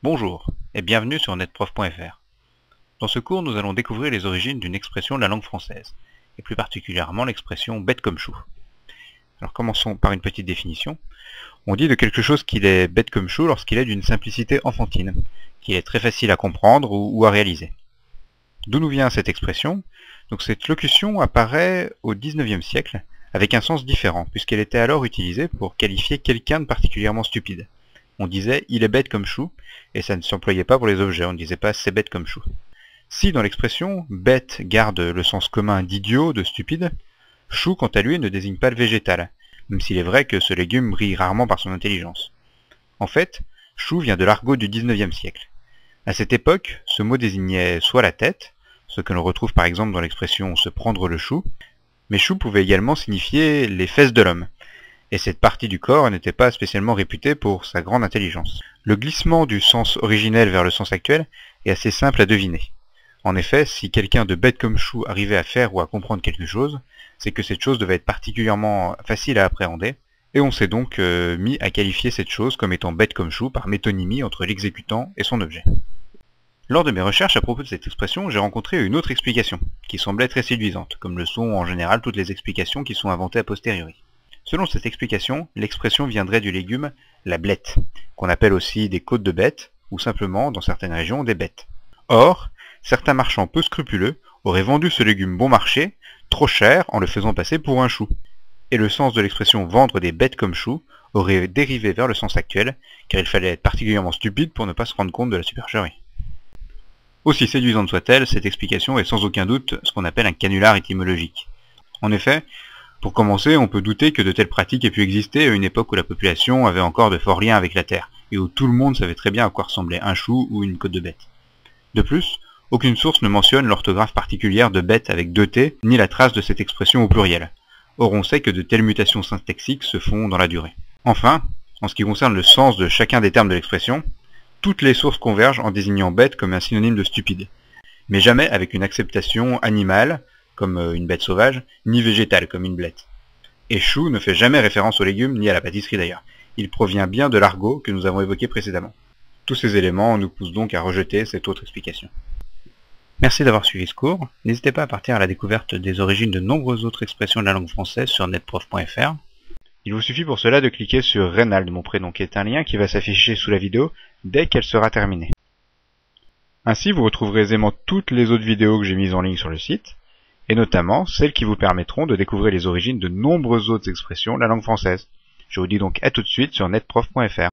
Bonjour et bienvenue sur netprof.fr. Dans ce cours, nous allons découvrir les origines d'une expression de la langue française, et plus particulièrement l'expression « bête comme chou ». Alors commençons par une petite définition. On dit de quelque chose qu'il est bête comme chou lorsqu'il est d'une simplicité enfantine, qu'il est très facile à comprendre ou à réaliser. D'où nous vient cette expression? Donc cette locution apparaît au XIXe siècle avec un sens différent, puisqu'elle était alors utilisée pour qualifier quelqu'un de particulièrement stupide. On disait « il est bête comme chou » et ça ne s'employait pas pour les objets, on ne disait pas « c'est bête comme chou ». Si dans l'expression, bête garde le sens commun d'idiot, de stupide, chou quant à lui ne désigne pas le végétal, même s'il est vrai que ce légume brille rarement par son intelligence. En fait, chou vient de l'argot du XIXe siècle. À cette époque, ce mot désignait soit la tête, ce que l'on retrouve par exemple dans l'expression se prendre le chou, mais chou pouvait également signifier les fesses de l'homme, et cette partie du corps n'était pas spécialement réputée pour sa grande intelligence. Le glissement du sens originel vers le sens actuel est assez simple à deviner. En effet, si quelqu'un de bête comme chou arrivait à faire ou à comprendre quelque chose, c'est que cette chose devait être particulièrement facile à appréhender, et on s'est donc mis à qualifier cette chose comme étant bête comme chou par métonymie entre l'exécutant et son objet. Lors de mes recherches à propos de cette expression, j'ai rencontré une autre explication, qui semblait très séduisante, comme le sont en général toutes les explications qui sont inventées a posteriori. Selon cette explication, l'expression viendrait du légume la blette, qu'on appelle aussi des côtes de bêtes, ou simplement, dans certaines régions, des bêtes. Or, certains marchands peu scrupuleux auraient vendu ce légume bon marché, trop cher en le faisant passer pour un chou. Et le sens de l'expression vendre des bêtes comme choux aurait dérivé vers le sens actuel, car il fallait être particulièrement stupide pour ne pas se rendre compte de la supercherie. Aussi séduisante soit-elle, cette explication est sans aucun doute ce qu'on appelle un canular étymologique. En effet, pour commencer, on peut douter que de telles pratiques aient pu exister à une époque où la population avait encore de forts liens avec la terre, et où tout le monde savait très bien à quoi ressemblait un chou ou une côte de bête. De plus, aucune source ne mentionne l'orthographe particulière de bête avec 2 T, ni la trace de cette expression au pluriel. Or on sait que de telles mutations syntaxiques se font dans la durée. Enfin, en ce qui concerne le sens de chacun des termes de l'expression, toutes les sources convergent en désignant bête comme un synonyme de stupide, mais jamais avec une acceptation animale, comme une bête sauvage, ni végétale, comme une blette. Et chou ne fait jamais référence aux légumes, ni à la pâtisserie d'ailleurs. Il provient bien de l'argot que nous avons évoqué précédemment. Tous ces éléments nous poussent donc à rejeter cette autre explication. Merci d'avoir suivi ce cours. N'hésitez pas à partir à la découverte des origines de nombreuses autres expressions de la langue française sur netprof.fr. Il vous suffit pour cela de cliquer sur Reynald, mon prénom, qui est un lien qui va s'afficher sous la vidéo dès qu'elle sera terminée. Ainsi, vous retrouverez aisément toutes les autres vidéos que j'ai mises en ligne sur le site, et notamment celles qui vous permettront de découvrir les origines de nombreuses autres expressions de la langue française. Je vous dis donc à tout de suite sur netprof.fr.